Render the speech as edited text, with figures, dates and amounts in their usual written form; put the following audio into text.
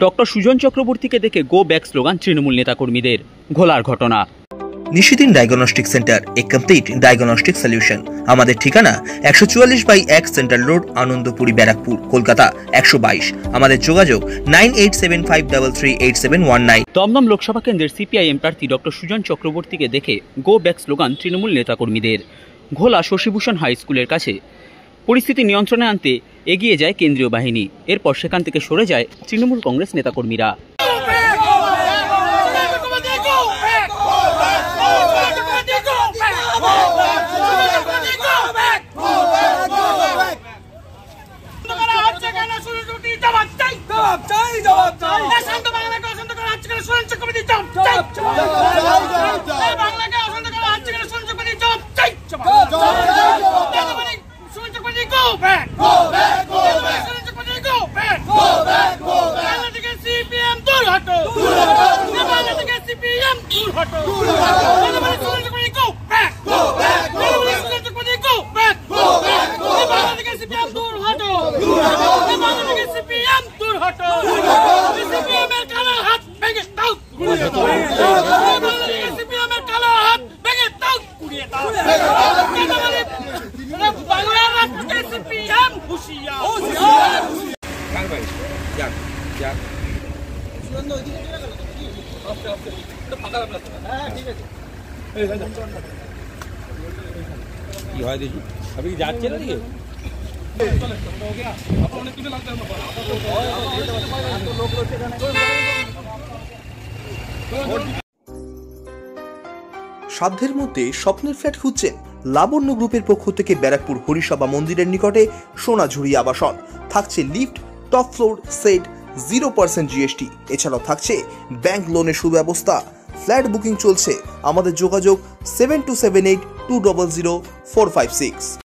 Doctor Sujan চক্রবর্তীকে দেখে go back slogan Trinamool নেতাকর্মীদের। ঘোলার ঘটনা। নিশিদিন ডায়াগনস্টিক সেন্টার, এ কমপ্লিট ডায়াগনস্টিক সলিউশন। আমাদের ঠিকানা 144/1 সেন্ট্রাল রোড, আনন্দপুরি, ব্যারাকপুর, কলকাতা 122। আমাদের যোগাযোগ 9875338719। দমদম লোকসভা কেন্দ্রের সিপিআইএম প্রার্থী ডক্টর সুজন চক্রবর্তীকে দেখে গো ব্যাক স্লোগান তৃণমূল নেতাকর্মীদের। ঘোলা শশীভূষণ হাই স্কুলের কাছে পরিস্থিতি নিয়ন্ত্রণে আনতে এগিয়ে যায় কেন্দ্রীয় বাহিনী। এরপর সেখান থেকে সরে যায় তৃণমূল কংগ্রেস নেতাকর্মীরা। সাধ্যের মধ্যে স্বপ্নের ফ্ল্যাট খুঁজছেন? লাবণ্য গ্রুপের পক্ষ থেকে ব্যারাকপুর হরিসভা মন্দিরের নিকটে সোনাঝুরি আবাসন। থাকছে lift, top floor, set, 0% GST। এছাড়াও থাকছে ব্যাংক লোনের সুব্যবস্থা। ফ্ল্যাট বুকিং চলছে। আমাদের যোগাযোগ 7278200456।